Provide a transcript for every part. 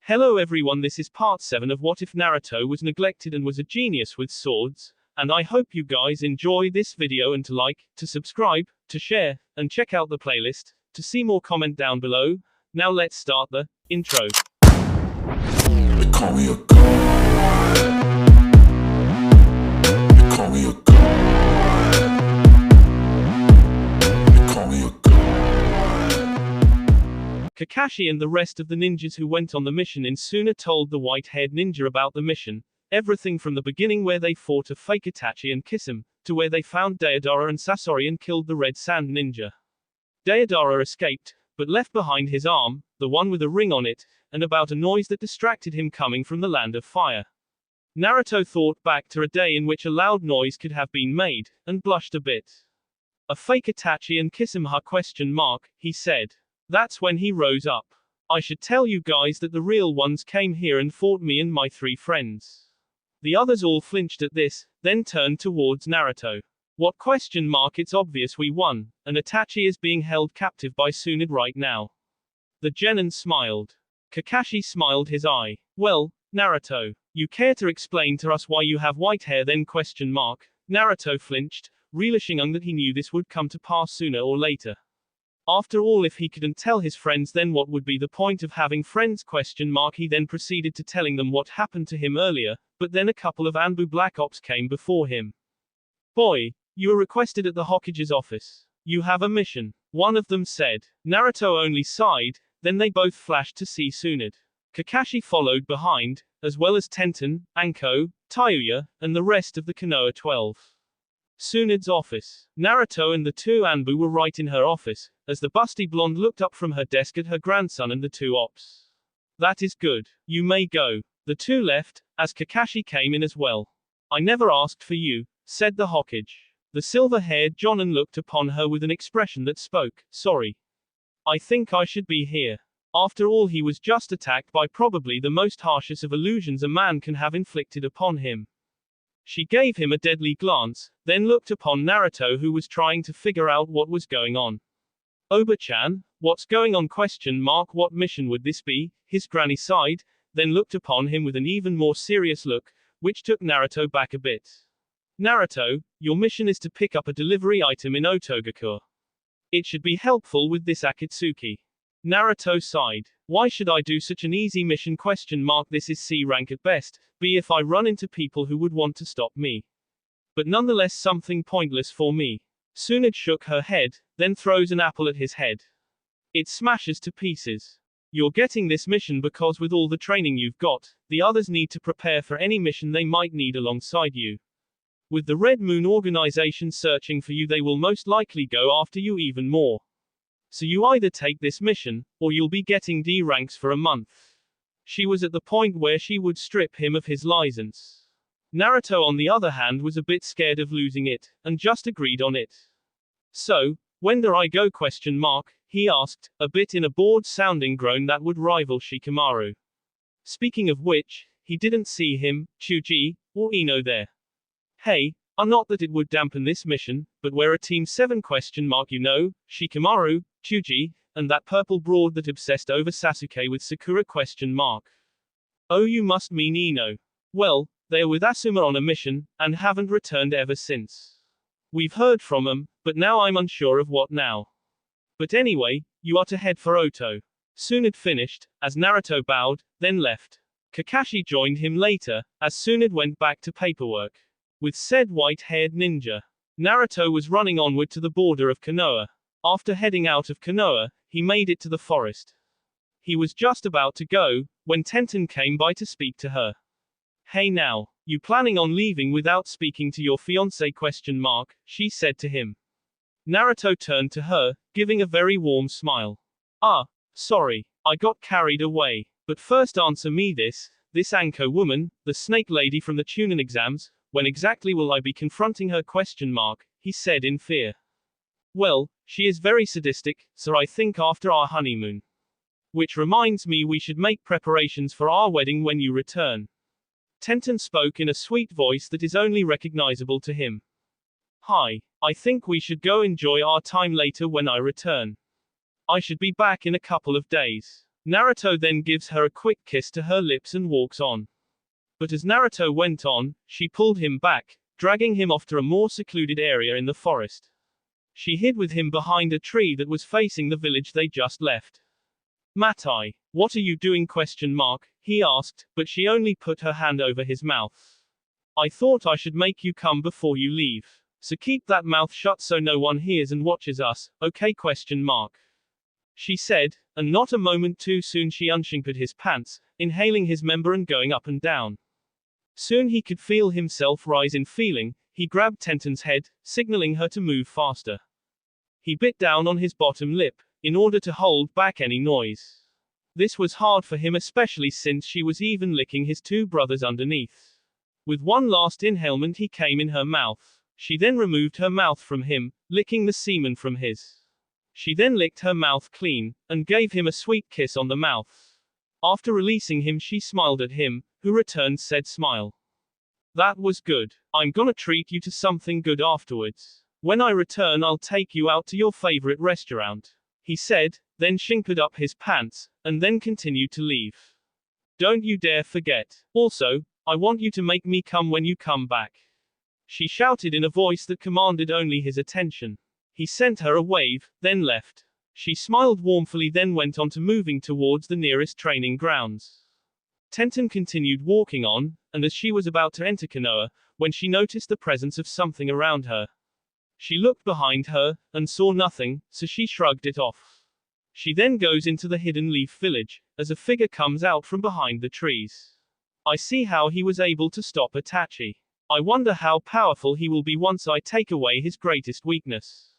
Hello everyone, this is part 7 of What If Naruto Was Neglected and Was a Genius with Swords, and I hope you guys enjoy this video and to like, to subscribe, to share, and check out the playlist, to see more comment down below. Now let's start the intro. They call me a god. They call me a god. They call me a god. Kakashi and the rest of the ninjas who went on the mission in Suna told the white-haired ninja about the mission, everything from the beginning where they fought a fake Itachi and kiss him, to where they found Deidara and Sasori and killed the red sand ninja. Deidara escaped, but left behind his arm, the one with a ring on it, and about a noise that distracted him coming from the land of fire. Naruto thought back to a day in which a loud noise could have been made, and blushed a bit. A fake Itachi and kiss him, he said. That's when he rose up. I should tell you guys that the real ones came here and fought me and my 3 friends. The others all flinched at this, then turned towards Naruto. What ? It's obvious we won, and Itachi is being held captive by Tsunade right now. The genin smiled. Kakashi smiled his eye. Well, Naruto, you care to explain to us why you have white hair then ? Naruto flinched, relishing that he knew this would come to pass sooner or later. After all, if he couldn't tell his friends, then what would be the point of having friends ? He then proceeded to telling them what happened to him earlier, but then a couple of Anbu Black Ops came before him. Boy, you were requested at the Hokage's office. You have a mission, one of them said. Naruto only sighed, then they both flashed to see Tsunade. Kakashi followed behind, as well as Tenten, Anko, Tayuya, and the rest of the Konoha 12. Tsunade's office. Naruto and the 2 Anbu were right in her office, as the busty blonde looked up from her desk at her grandson and the 2 ops. That is good. You may go. The 2 left, as Kakashi came in as well. I never asked for you, said the Hokage. The silver-haired Jonin looked upon her with an expression that spoke, sorry. I think I should be here. After all, he was just attacked by probably the most harshest of illusions a man can have inflicted upon him. She gave him a deadly glance, then looked upon Naruto, who was trying to figure out what was going on. Oba-chan, what's going on ? What mission would this be? His granny sighed, then looked upon him with an even more serious look, which took Naruto back a bit. Naruto, your mission is to pick up a delivery item in Otogakure. It should be helpful with this Akatsuki. Naruto sighed. Why should I do such an easy mission ? This is C rank at best, B if I run into people who would want to stop me. But nonetheless something pointless for me. Tsunade shook her head, then throws an apple at his head. It smashes to pieces. You're getting this mission because with all the training you've got, the others need to prepare for any mission they might need alongside you. With the Red Moon organization searching for you, they will most likely go after you even more. So you either take this mission, or you'll be getting D ranks for a month. She was at the point where she would strip him of his license. Naruto on the other hand was a bit scared of losing it, and just agreed on it. So, when do I go ? He asked, a bit in a bored sounding groan that would rival Shikamaru. Speaking of which, he didn't see him, Chuji, or Ino there. Hey, not that it would dampen this mission, but we're a team 7 ? You know, Shikamaru, Chuji, and that purple broad that obsessed over Sasuke with Sakura ? Oh, you must mean Ino. Well, they're with Asuma on a mission, and haven't returned ever since. We've heard from them, but now I'm unsure of what now. But anyway, you are to head for Oto. Tsunade finished, as Naruto bowed, then left. Kakashi joined him later, as Tsunade went back to paperwork. With said white-haired ninja, Naruto was running onward to the border of Konoha. After heading out of Konoha, he made it to the forest. He was just about to go, when Tenten came by to speak to her. Hey now, you planning on leaving without speaking to your fiancé ? She said to him. Naruto turned to her, giving a very warm smile. Sorry, I got carried away. But first answer me this Anko woman, the snake lady from the Chunin exams, when exactly will I be confronting her ? He said in fear. Well, she is very sadistic, so I think after our honeymoon. Which reminds me, we should make preparations for our wedding when you return. Tenten spoke in a sweet voice that is only recognizable to him. Hi, I think we should go enjoy our time later when I return. I should be back in a couple of days. Naruto then gives her a quick kiss to her lips and walks on. But as Naruto went on, she pulled him back, dragging him off to a more secluded area in the forest. She hid with him behind a tree that was facing the village they just left. Matai, what are you doing? He asked, but she only put her hand over his mouth. I thought I should make you come before you leave. So keep that mouth shut so no one hears and watches us, okay? She said, and not a moment too soon she unshinkered his pants, inhaling his member and going up and down. Soon he could feel himself rise in feeling. He grabbed Tenten's head, signaling her to move faster. He bit down on his bottom lip, in order to hold back any noise. This was hard for him, especially since she was even licking his two brothers underneath. With one last inhalement he came in her mouth. She then removed her mouth from him, licking the semen from his. She then licked her mouth clean, and gave him a sweet kiss on the mouth. After releasing him she smiled at him, who returned said smile. That was good. I'm gonna treat you to something good afterwards. When I return I'll take you out to your favorite restaurant, he said, then shinkered up his pants, and then continued to leave. Don't you dare forget. Also, I want you to make me come when you come back, she shouted in a voice that commanded only his attention. He sent her a wave, then left. She smiled warmly, then went on to moving towards the nearest training grounds. Tenten continued walking on, and as she was about to enter Konoha, when she noticed the presence of something around her. She looked behind her, and saw nothing, so she shrugged it off. She then goes into the hidden leaf village, as a figure comes out from behind the trees. I see how he was able to stop Itachi. I wonder how powerful he will be once I take away his greatest weakness.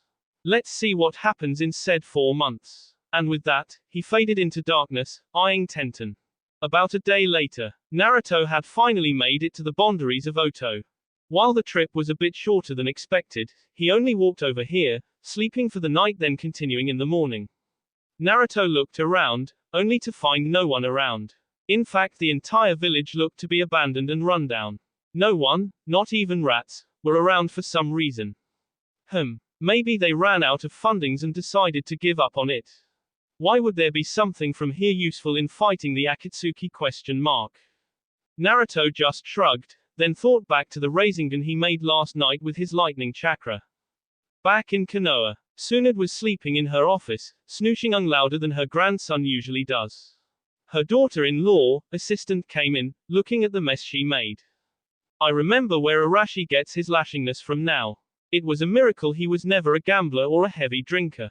Let's see what happens in said 4 months. And with that, he faded into darkness, eyeing Tenten. About a day later, Naruto had finally made it to the boundaries of Oto. While the trip was a bit shorter than expected, he only walked over here, sleeping for the night then continuing in the morning. Naruto looked around, only to find no one around. In fact, the entire village looked to be abandoned and run down. No one, not even rats, were around for some reason. Maybe they ran out of fundings and decided to give up on it. Why would there be something from here useful in fighting the Akatsuki? Naruto just shrugged, then thought back to the Rasengan he made last night with his lightning chakra. Back in Konoha, Tsunade was sleeping in her office, snooshing louder than her grandson usually does. Her daughter-in-law, assistant, came in, looking at the mess she made. I remember where Arashi gets his lashingness from now. It was a miracle he was never a gambler or a heavy drinker.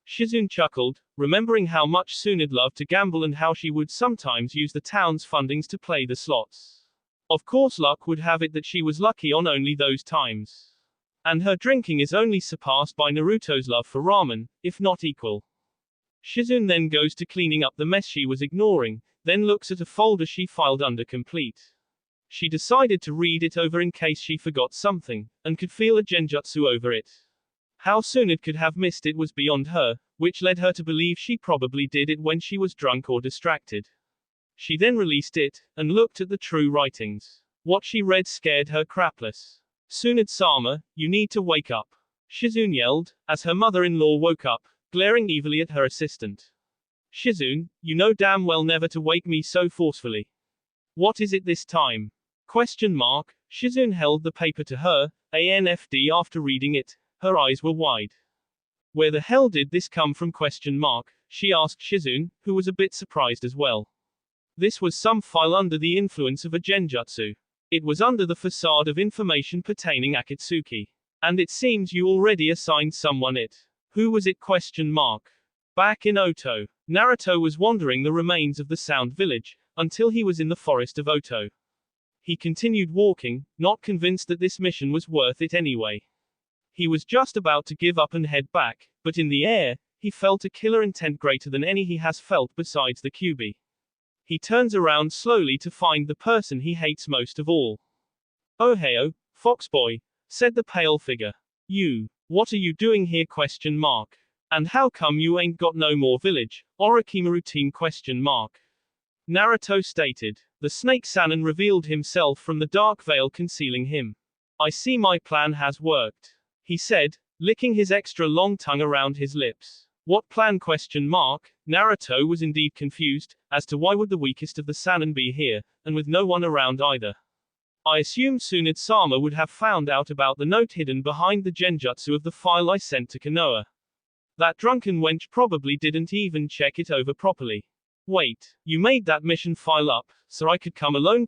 Shizune chuckled, remembering how much Tsunade loved to gamble and how she would sometimes use the town's fundings to play the slots. Of course, luck would have it that she was lucky on only those times. And her drinking is only surpassed by Naruto's love for ramen, if not equal. Shizune then goes to cleaning up the mess she was ignoring, then looks at a folder she filed under complete. She decided to read it over in case she forgot something, and could feel a genjutsu over it. How Tsunade could have missed it was beyond her, which led her to believe she probably did it when she was drunk or distracted. She then released it, and looked at the true writings. What she read scared her crapless. Tsunade-sama, you need to wake up, Shizune yelled, as her mother-in-law woke up, glaring evilly at her assistant. Shizune, you know damn well never to wake me so forcefully. What is it this time? Shizune held the paper to her, ANFD. After reading it, her eyes were wide. Where the hell did this come from? She asked Shizune, who was a bit surprised as well. This was some file under the influence of a genjutsu. It was under the facade of information pertaining Akatsuki. And it seems you already assigned someone it. Who was it? Back in Oto, Naruto was wandering the remains of the Sound Village, until he was in the forest of Oto. He continued walking, not convinced that this mission was worth it anyway. He was just about to give up and head back, but in the air, he felt a killer intent greater than any he has felt besides the Kyuubi. He turns around slowly to find the person he hates most of all. "Ohio, Foxboy," said the pale figure. What are you doing here? And how come you ain't got no more village, Orochimaru team? Naruto stated. The snake Sannin revealed himself from the dark veil concealing him. I see my plan has worked, he said, licking his extra long tongue around his lips. What plan? Naruto was indeed confused, as to why would the weakest of the Sannin be here, and with no one around either. I assumed Tsunade-sama would have found out about the note hidden behind the genjutsu of the file I sent to Konoha. That drunken wench probably didn't even check it over properly. Wait, you made that mission file up, so I could come alone?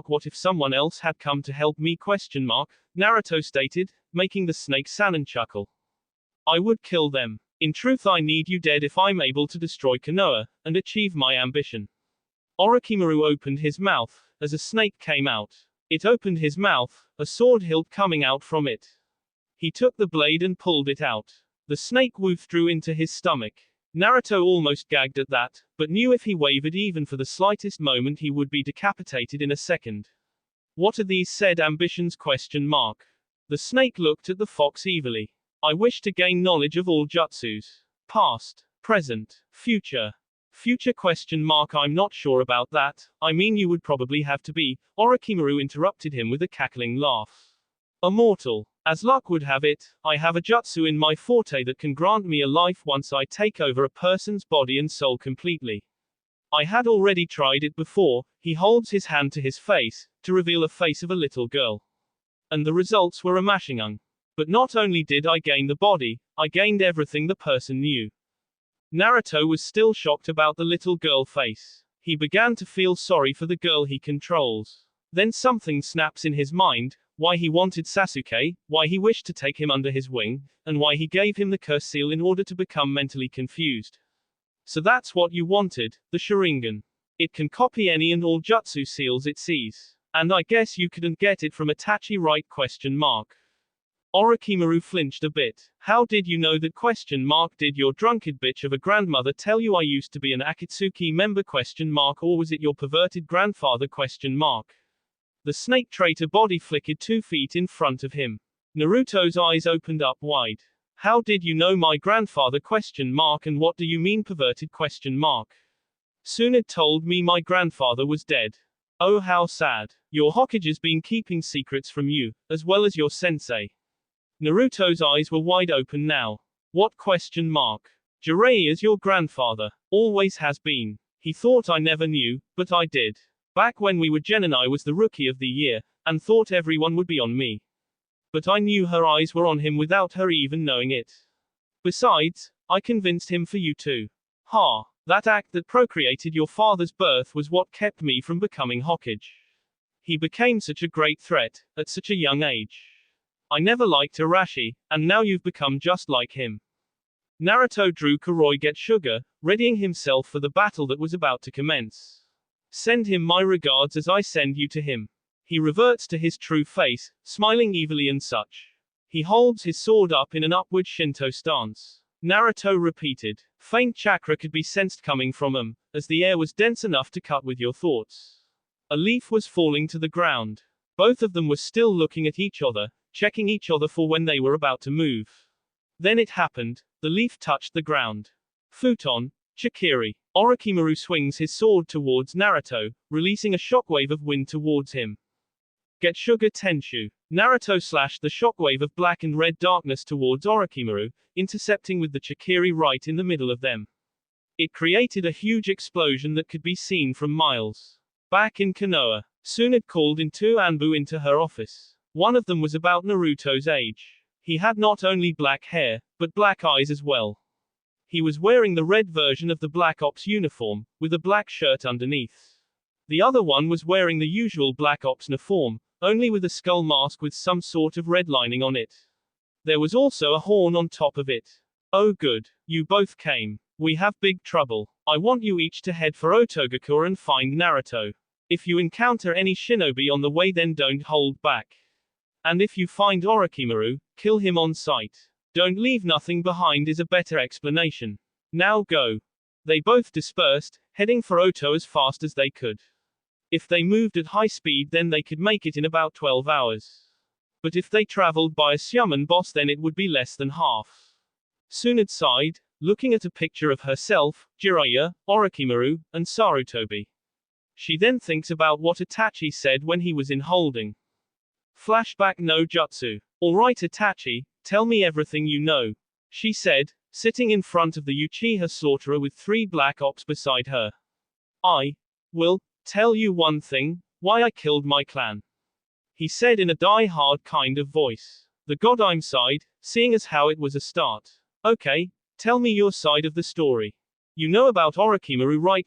What if someone else had come to help me? Naruto stated, making the snake Sannin chuckle. I would kill them. In truth, I need you dead if I'm able to destroy Konoha, and achieve my ambition. Orochimaru opened his mouth, as a snake came out. It opened his mouth, a sword hilt coming out from it. He took the blade and pulled it out. The snake withdrew into his stomach. Naruto almost gagged at that, but knew if he wavered even for the slightest moment he would be decapitated in a second. What are these said ambitions? The snake looked at the fox evilly. I wish to gain knowledge of all jutsus. Past, present, future. Future? I'm not sure about that. I mean, you would probably have to be. Orochimaru interrupted him with a cackling laugh. Immortal. As luck would have it, I have a jutsu in my forte that can grant me a life once I take over a person's body and soul completely. I had already tried it before. He holds his hand to his face, to reveal a face of a little girl. And the results were a mashingung. But not only did I gain the body, I gained everything the person knew. Naruto was still shocked about the little girl face. He began to feel sorry for the girl he controls. Then something snaps in his mind, why he wanted Sasuke, why he wished to take him under his wing, and why he gave him the curse seal in order to become mentally confused. So that's what you wanted, the Sharingan. It can copy any and all jutsu seals it sees. And I guess you couldn't get it from Itachi, right? Orochimaru flinched a bit. How did you know that? Did your drunkard bitch of a grandmother tell you I used to be an Akatsuki member? Or was it your perverted grandfather? The snake traitor body flickered 2 feet in front of him. Naruto's eyes opened up wide. How did you know my grandfather? And what do you mean perverted? Tsunade told me my grandfather was dead. Oh, how sad. Your Hokage's been keeping secrets from you, as well as your sensei. Naruto's eyes were wide open now. What? Jiraiya's your grandfather. Always has been. He thought I never knew, but I did. Back when we were Genin, I was the rookie of the year, and thought everyone would be on me. But I knew her eyes were on him without her even knowing it. Besides, I convinced him for you too. Ha! That act that procreated your father's birth was what kept me from becoming Hokage. He became such a great threat, at such a young age. I never liked Arashi, and now you've become just like him. Naruto drew Kuroi Getsuga, readying himself for the battle that was about to commence. Send him my regards as I send you to him. He reverts to his true face, smiling evilly and such. He holds his sword up in an upward Shinto stance. Naruto repeated. Faint chakra could be sensed coming from him, as the air was dense enough to cut with your thoughts. A leaf was falling to the ground. Both of them were still looking at each other, checking each other for when they were about to move. Then it happened. The leaf touched the ground. Futon, Chikiri. Orochimaru swings his sword towards Naruto, releasing a shockwave of wind towards him. Getsuga Tenshu. Naruto slashed the shockwave of black and red darkness towards Orochimaru, intercepting with the Chikiri right in the middle of them. It created a huge explosion that could be seen from miles. Back in Konoha, Tsunade called in 2 Anbu into her office. One of them was about Naruto's age. He had not only black hair, but black eyes as well. He was wearing the red version of the Black Ops uniform, with a black shirt underneath. The other one was wearing the usual Black Ops uniform, only with a skull mask with some sort of red lining on it. There was also a horn on top of it. Oh good, you both came. We have big trouble. I want you each to head for Otogakure and find Naruto. If you encounter any shinobi on the way, then don't hold back. And if you find Orochimaru, kill him on sight. Don't leave nothing behind is a better explanation. Now go. They both dispersed, heading for Oto as fast as they could. If they moved at high speed, then they could make it in about 12 hours. But if they traveled by a Summon boss, then it would be less than half. Tsunade sighed, looking at a picture of herself, Jiraiya, Orochimaru, and Sarutobi. She then thinks about what Itachi said when he was in holding. Flashback no jutsu. Alright Itachi, tell me everything you know. She said, sitting in front of the Uchiha slaughterer with 3 black ops beside her. I will tell you one thing, why I killed my clan. He said in a die-hard kind of voice. The Godime sighed, seeing as how it was a start. Okay, tell me your side of the story. You know about Orochimaru, right?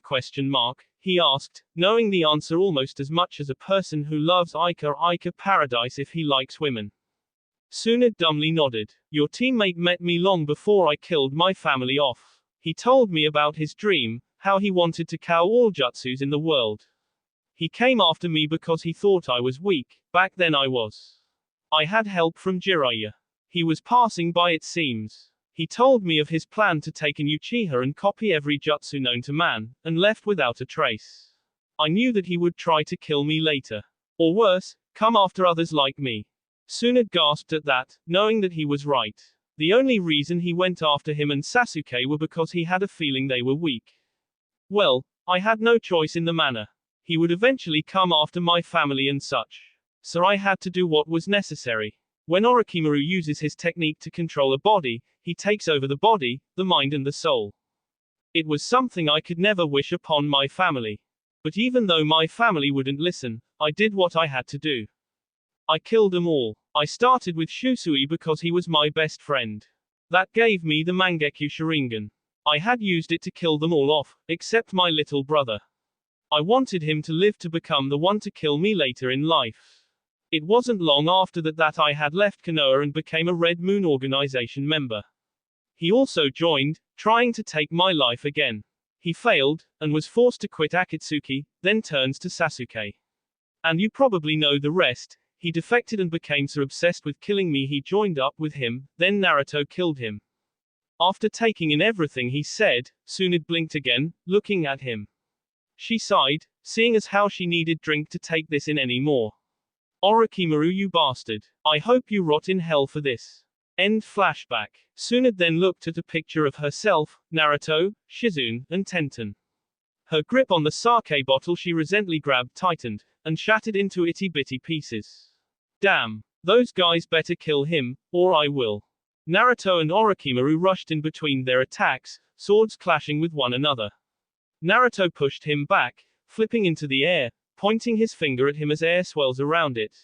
He asked, knowing the answer almost as much as a person who loves Ica paradise if he likes women. Tsunade dumbly nodded. Your teammate met me long before I killed my family off. He told me about his dream, how he wanted to cow all jutsus in the world. He came after me because he thought I was weak. Back then I had help from Jiraiya. He was passing by, it seems. He told me of his plan to take an Uchiha and copy every jutsu known to man, and left without a trace. I knew that he would try to kill me later. Or worse, come after others like me. Tsunade gasped at that, knowing that he was right. The only reason he went after him and Sasuke were because he had a feeling they were weak. Well, I had no choice in the matter. He would eventually come after my family and such. So I had to do what was necessary. When Orochimaru uses his technique to control a body, he takes over the body, the mind and the soul. It was something I could never wish upon my family. But even though my family wouldn't listen, I did what I had to do. I killed them all. I started with Shusui because he was my best friend. That gave me the Mangekyo Sharingan. I had used it to kill them all off, except my little brother. I wanted him to live to become the one to kill me later in life. It wasn't long after that I had left Konoha and became a Red Moon organization member. He also joined, trying to take my life again. He failed, and was forced to quit Akatsuki, then turns to Sasuke. And you probably know the rest. He defected and became so obsessed with killing me he joined up with him, then Naruto killed him. After taking in everything he said, Tsunade blinked again, looking at him. She sighed, seeing as how she needed drink to take this in anymore. Orochimaru, you bastard. I hope you rot in hell for this. End flashback. Tsunade then looked at a picture of herself, Naruto, Shizune, and Tenten. Her grip on the sake bottle she resentfully grabbed tightened, and shattered into itty-bitty pieces. Damn. Those guys better kill him, or I will. Naruto and Orochimaru rushed in between their attacks, swords clashing with one another. Naruto pushed him back, flipping into the air, pointing his finger at him as air swells around it.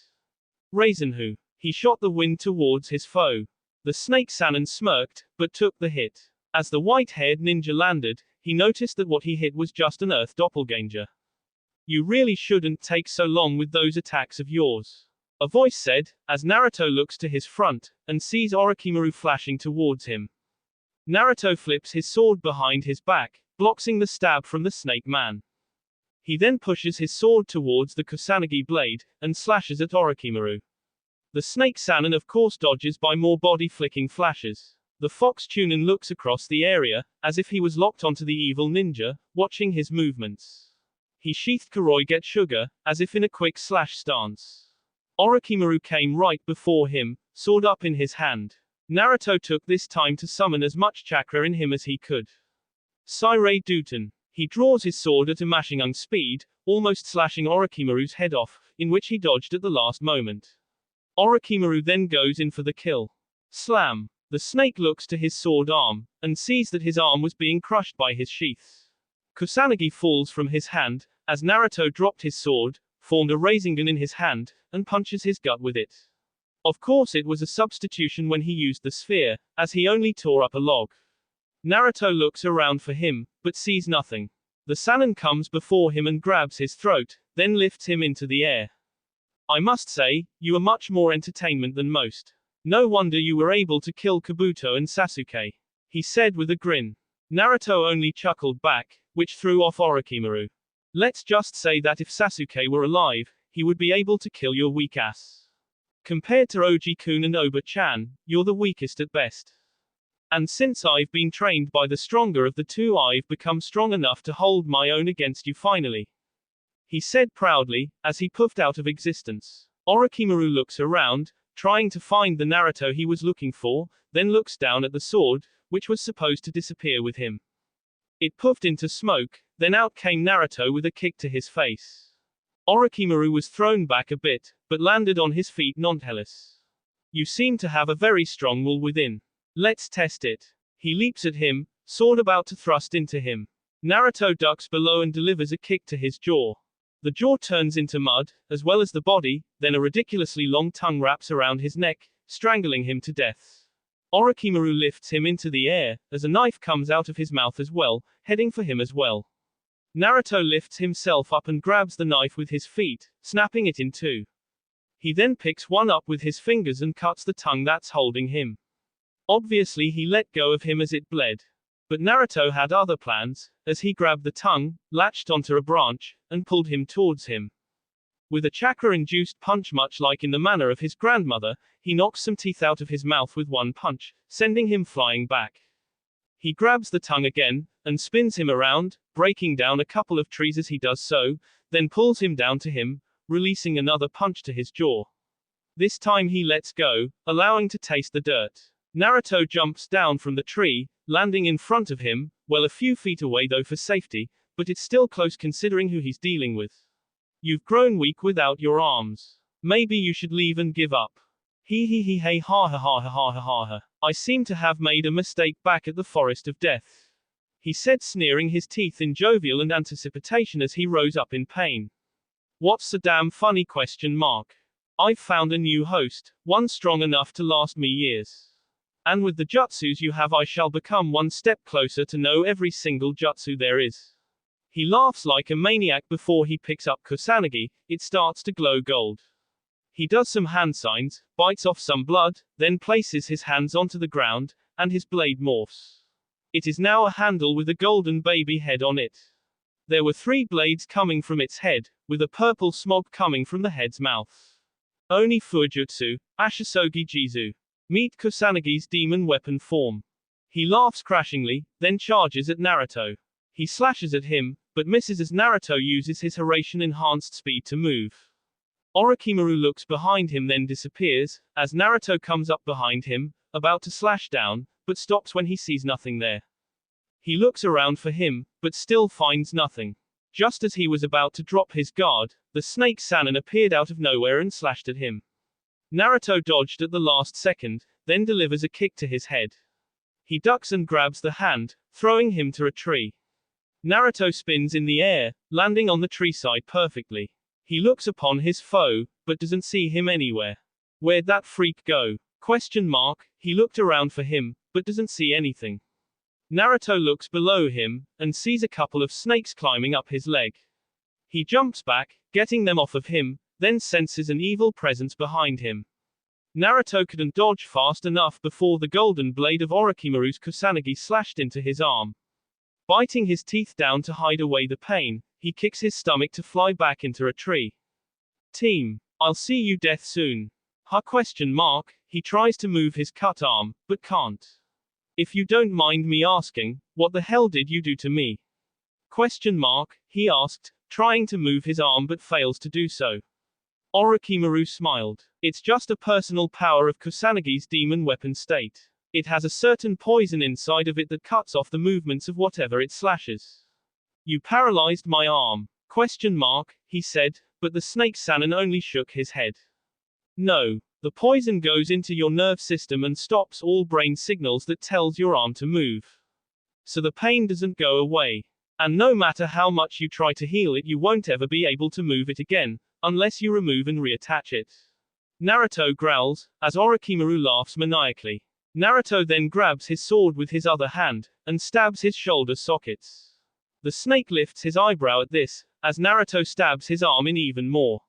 Raisenhu. He shot the wind towards his foe. The snake Sannin smirked, but took the hit. As the white-haired ninja landed, he noticed that what he hit was just an earth doppelganger. You really shouldn't take so long with those attacks of yours. A voice said, as Naruto looks to his front, and sees Orochimaru flashing towards him. Naruto flips his sword behind his back, blocking the stab from the snake man. He then pushes his sword towards the Kusanagi blade, and slashes at Orochimaru. The snake Sannin of course dodges by more body-flicking flashes. The fox Chunin looks across the area, as if he was locked onto the evil ninja, watching his movements. He sheathed Kuroi Get Sugar, as if in a quick slash stance. Orochimaru came right before him, sword up in his hand. Naruto took this time to summon as much chakra in him as he could. Sairei Duten. He draws his sword at a Mashingung speed, almost slashing Orochimaru's head off, in which he dodged at the last moment. Orochimaru then goes in for the kill. Slam. The snake looks to his sword arm, and sees that his arm was being crushed by his sheaths. Kusanagi falls from his hand, as Naruto dropped his sword, formed a Rasengan in his hand, and punches his gut with it. Of course it was a substitution when he used the sphere, as he only tore up a log. Naruto looks around for him, but sees nothing. The Sannin comes before him and grabs his throat, then lifts him into the air. I must say, you are much more entertainment than most. No wonder you were able to kill Kabuto and Sasuke. He said with a grin. Naruto only chuckled back, which threw off Orochimaru. Let's just say that if Sasuke were alive, he would be able to kill your weak ass. Compared to Oji-kun and Oba-chan, you're the weakest at best. And since I've been trained by the stronger of the two, I've become strong enough to hold my own against you finally. He said proudly, as he puffed out of existence. Orochimaru looks around, trying to find the Naruto he was looking for, then looks down at the sword, which was supposed to disappear with him. It puffed into smoke, then out came Naruto with a kick to his face. Orochimaru was thrown back a bit, but landed on his feet nonetheless. You seem to have a very strong will within. Let's test it. He leaps at him, sword about to thrust into him. Naruto ducks below and delivers a kick to his jaw. The jaw turns into mud, as well as the body, then a ridiculously long tongue wraps around his neck, strangling him to death. Orochimaru lifts him into the air, as a knife comes out of his mouth as well, heading for him as well. Naruto lifts himself up and grabs the knife with his feet, snapping it in two. He then picks one up with his fingers and cuts the tongue that's holding him. Obviously he let go of him as it bled. But Naruto had other plans, as he grabbed the tongue, latched onto a branch, and pulled him towards him. With a chakra-induced punch much like in the manner of his grandmother, he knocks some teeth out of his mouth with one punch, sending him flying back. He grabs the tongue again, and spins him around, breaking down a couple of trees as he does so, then pulls him down to him, releasing another punch to his jaw. This time he lets go, allowing to taste the dirt. Naruto jumps down from the tree, landing in front of him, well a few feet away though for safety, but it's still close considering who he's dealing with. You've grown weak without your arms. Maybe you should leave and give up. He hey ha ha ha ha ha ha ha ha. I seem to have made a mistake back at the Forest of Death. He said, sneering his teeth in jovial and anticipation as he rose up in pain. What's so damn funny ? I've found a new host, one strong enough to last me years. And with the jutsus you have I shall become one step closer to know every single jutsu there is. He laughs like a maniac before he picks up Kusanagi, it starts to glow gold. He does some hand signs, bites off some blood, then places his hands onto the ground, and his blade morphs. It is now a handle with a golden baby head on it. There were 3 blades coming from its head, with a purple smog coming from the head's mouth. Oni Fujutsu, Ashisogi Jizu. Meet Kusanagi's demon weapon form. He laughs crashingly, then charges at Naruto. He slashes at him, but misses as Naruto uses his Hiraishin enhanced speed to move. Orochimaru looks behind him then disappears, as Naruto comes up behind him, about to slash down, but stops when he sees nothing there. He looks around for him, but still finds nothing. Just as he was about to drop his guard, the snake Sannin appeared out of nowhere and slashed at him. Naruto dodged at the last second, then delivers a kick to his head. He ducks and grabs the hand, throwing him to a tree. Naruto spins in the air, landing on the tree side perfectly. He looks upon his foe, but doesn't see him anywhere. Where'd that freak go? ? He looked around for him, but doesn't see anything. Naruto looks below him, and sees a couple of snakes climbing up his leg. He jumps back, getting them off of him, then senses an evil presence behind him. Naruto couldn't dodge fast enough before the golden blade of Orochimaru's Kusanagi slashed into his arm. Biting his teeth down to hide away the pain, he kicks his stomach to fly back into a tree. Team. I'll see you death soon. He tries to move his cut arm, but can't. If you don't mind me asking, what the hell did you do to me? He asked, trying to move his arm but fails to do so. Orochimaru smiled. It's just a personal power of Kusanagi's demon weapon state. It has a certain poison inside of it that cuts off the movements of whatever it slashes. You paralyzed my arm. He said, but the snake Sannin only shook his head. No. The poison goes into your nerve system and stops all brain signals that tells your arm to move. So the pain doesn't go away. And no matter how much you try to heal it you won't ever be able to move it again, unless you remove and reattach it. Naruto growls, as Orochimaru laughs maniacally. Naruto then grabs his sword with his other hand, and stabs his shoulder sockets. The snake lifts his eyebrow at this, as Naruto stabs his arm in even more.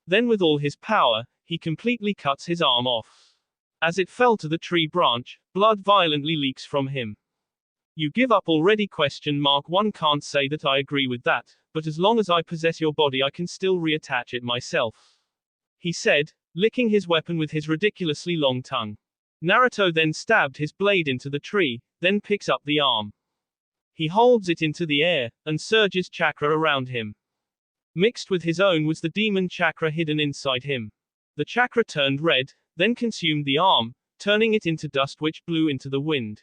Then with all his power, he completely cuts his arm off. As it fell to the tree branch, blood violently leaks from him. You give up already? One can't say that I agree with that, but as long as I possess your body I can still reattach it myself. He said, licking his weapon with his ridiculously long tongue. Naruto then stabbed his blade into the tree, then picks up the arm. He holds it into the air, and surges chakra around him. Mixed with his own was the demon chakra hidden inside him. The chakra turned red, then consumed the arm, turning it into dust which blew into the wind.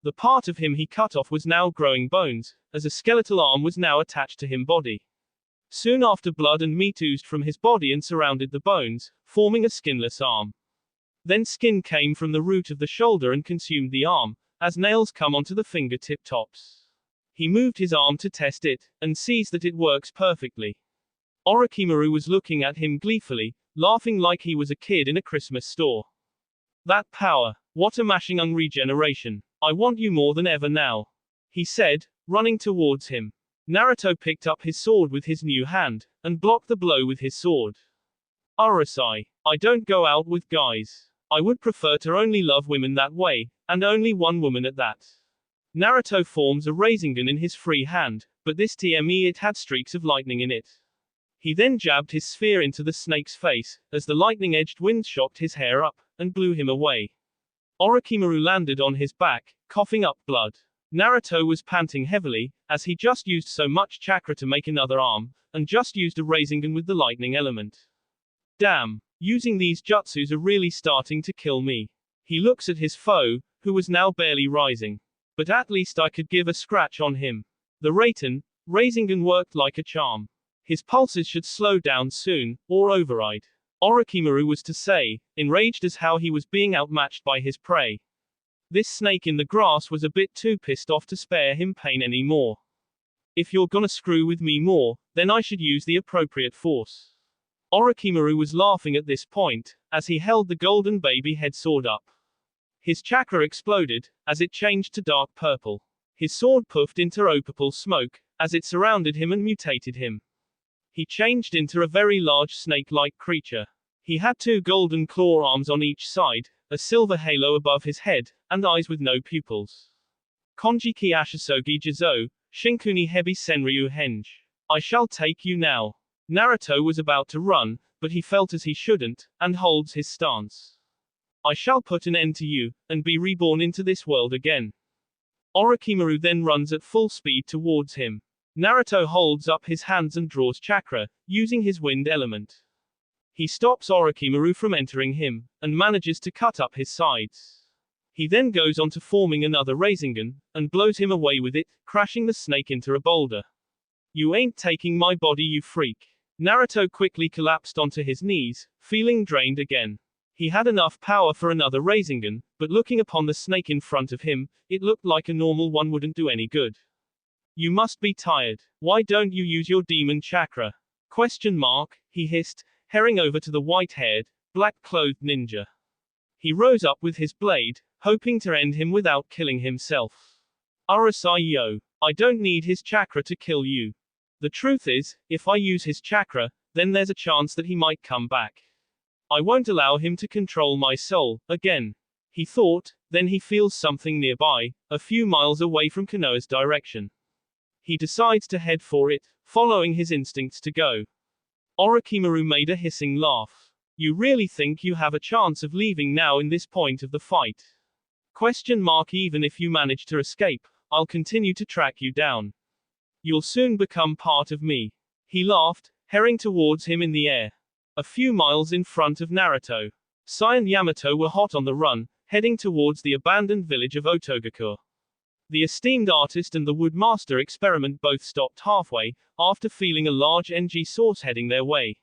The part of him he cut off was now growing bones, as a skeletal arm was now attached to him body. Soon after blood and meat oozed from his body and surrounded the bones, forming a skinless arm. Then skin came from the root of the shoulder and consumed the arm, as nails come onto the fingertip tops. He moved his arm to test it, and sees that it works perfectly. Orochimaru was looking at him gleefully, laughing like he was a kid in a Christmas store. That power! What a mashing regeneration! I want you more than ever now, he said, running towards him. Naruto picked up his sword with his new hand, and blocked the blow with his sword. Urusai, I don't go out with guys. I would prefer to only love women that way, and only one woman at that. Naruto forms a Rasengan in his free hand, but this time it had streaks of lightning in it. He then jabbed his sphere into the snake's face, as the lightning-edged wind shocked his hair up, and blew him away. Orochimaru landed on his back, coughing up blood. Naruto was panting heavily, as he just used so much chakra to make another arm, and just used a Rasengan with the lightning element. Damn, using these jutsus are really starting to kill me. He looks at his foe, who was now barely rising. But at least I could give a scratch on him. The Rasengan worked like a charm. His pulses should slow down soon, or override. Orochimaru was to say, enraged as how he was being outmatched by his prey. This snake in the grass was a bit too pissed off to spare him pain anymore. If you're gonna screw with me more, then I should use the appropriate force. Orochimaru was laughing at this point, as he held the golden baby head sword up. His chakra exploded, as it changed to dark purple. His sword puffed into opal smoke, as it surrounded him and mutated him. He changed into a very large snake-like creature. He had 2 golden claw arms on each side, a silver halo above his head, and eyes with no pupils. Konjiki Ashisogi Jizo, Shinkuni Hebi Senryu Henge. I shall take you now. Naruto was about to run, but he felt as he shouldn't, and holds his stance. I shall put an end to you, and be reborn into this world again. Orochimaru then runs at full speed towards him. Naruto holds up his hands and draws chakra, using his wind element. He stops Orochimaru from entering him, and manages to cut up his sides. He then goes on to forming another Rasengan, and blows him away with it, crashing the snake into a boulder. You ain't taking my body, you freak. Naruto quickly collapsed onto his knees, feeling drained again. He had enough power for another Rasengan, but looking upon the snake in front of him, it looked like a normal one wouldn't do any good. You must be tired. Why don't you use your demon chakra? ? He hissed, herring over to the white-haired, black-clothed ninja. He rose up with his blade, hoping to end him without killing himself. Urusai yo, I don't need his chakra to kill you. The truth is, if I use his chakra, then there's a chance that he might come back. I won't allow him to control my soul, again. He thought, then he feels something nearby, a few miles away from Konoha's direction. He decides to head for it, following his instincts to go. Orochimaru made a hissing laugh. You really think you have a chance of leaving now in this point of the fight? ? Even if you manage to escape, I'll continue to track you down. You'll soon become part of me. He laughed, herring towards him in the air. A few miles in front of Naruto, Sai and Yamato were hot on the run, heading towards the abandoned village of Otogakure. The esteemed artist and the woodmaster experiment both stopped halfway, after feeling a large NG source heading their way.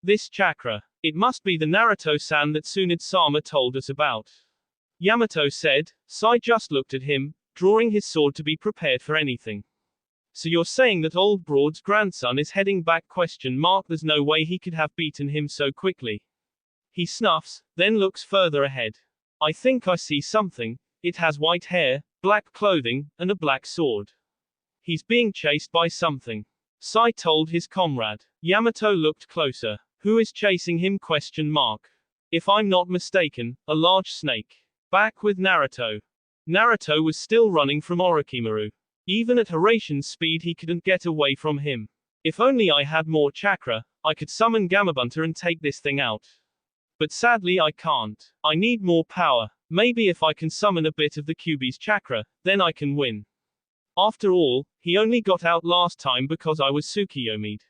This chakra. It must be the Naruto-san that Tsunade-sama told us about. Yamato said. Sai just looked at him, drawing his sword to be prepared for anything. So you're saying that old Broad's grandson is heading back ? There's no way he could have beaten him so quickly. He snuffs, then looks further ahead. I think I see something. It has white hair, black clothing, and a black sword. He's being chased by something. Sai told his comrade. Yamato looked closer. Who is chasing him ? If I'm not mistaken, a large snake. Back with Naruto. Naruto was still running from Orochimaru. Even at Hiraishin's speed he couldn't get away from him. If only I had more chakra, I could summon Gamabunta and take this thing out. But sadly I can't. I need more power. Maybe if I can summon a bit of the Kyuubi's chakra, then I can win. After all, he only got out last time because I was Tsukiyomi'd.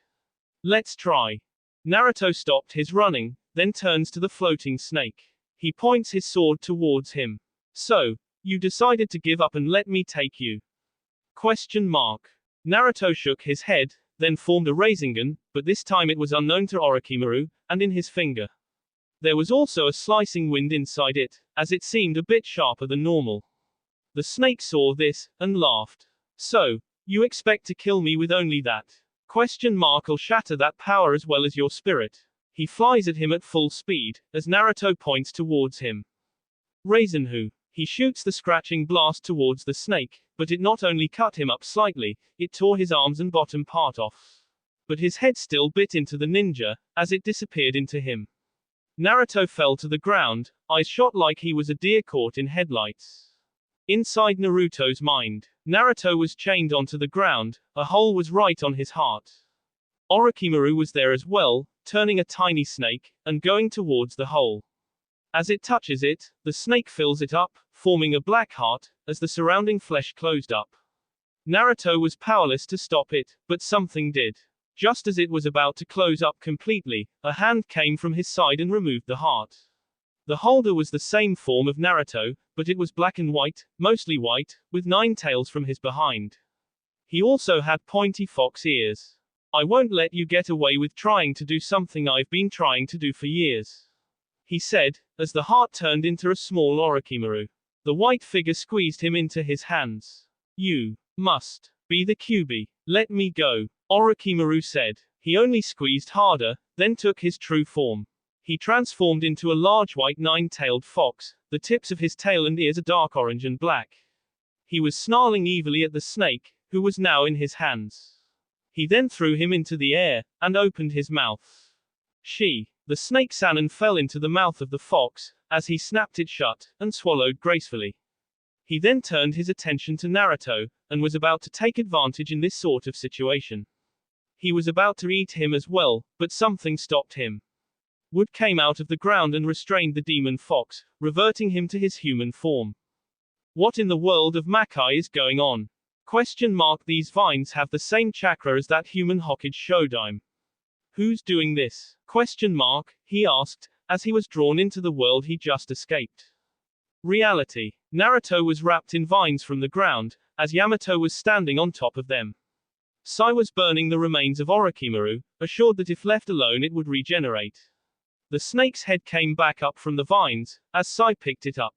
Let's try. Naruto stopped his running, then turns to the floating snake. He points his sword towards him. So, you decided to give up and let me take you? ? Naruto shook his head, then formed a Rasengan, but this time it was unknown to Orochimaru, and in his finger. There was also a slicing wind inside it, as it seemed a bit sharper than normal. The snake saw this, and laughed. So, you expect to kill me with only that? I'll shatter that power as well as your spirit. He flies at him at full speed, as Naruto points towards him. Raisenhu. He shoots the scratching blast towards the snake, but it not only cut him up slightly, it tore his arms and bottom part off. But his head still bit into the ninja, as it disappeared into him. Naruto fell to the ground, eyes shot like he was a deer caught in headlights. Inside Naruto's mind, Naruto was chained onto the ground, a hole was right on his heart. Orochimaru was there as well, turning a tiny snake, and going towards the hole. As it touches it, the snake fills it up, forming a black heart, as the surrounding flesh closed up. Naruto was powerless to stop it, but something did. Just as it was about to close up completely, a hand came from his side and removed the heart. The holder was the same form of Naruto, but it was black and white, mostly white, with 9 tails from his behind. He also had pointy fox ears. I won't let you get away with trying to do something I've been trying to do for years, he said, as the heart turned into a small Orochimaru. The white figure squeezed him into his hands. You must be the Kyuubi. Let me go, Orochimaru said. He only squeezed harder, then took his true form. He transformed into a large white 9-tailed fox, the tips of his tail and ears are dark orange and black. He was snarling evilly at the snake, who was now in his hands. He then threw him into the air, and opened his mouth. The snake Sannin fell into the mouth of the fox, as he snapped it shut, and swallowed gracefully. He then turned his attention to Naruto, and was about to take advantage in this sort of situation. He was about to eat him as well, but something stopped him. Wood came out of the ground and restrained the demon fox, reverting him to his human form. What in the world of Makai is going on? These vines have the same chakra as that human Hokage Shodaime. Who's doing this? He asked, as he was drawn into the world he just escaped. Reality. Naruto was wrapped in vines from the ground, as Yamato was standing on top of them. Sai was burning the remains of Orochimaru, assured that if left alone it would regenerate. The snake's head came back up from the vines, as Sai picked it up.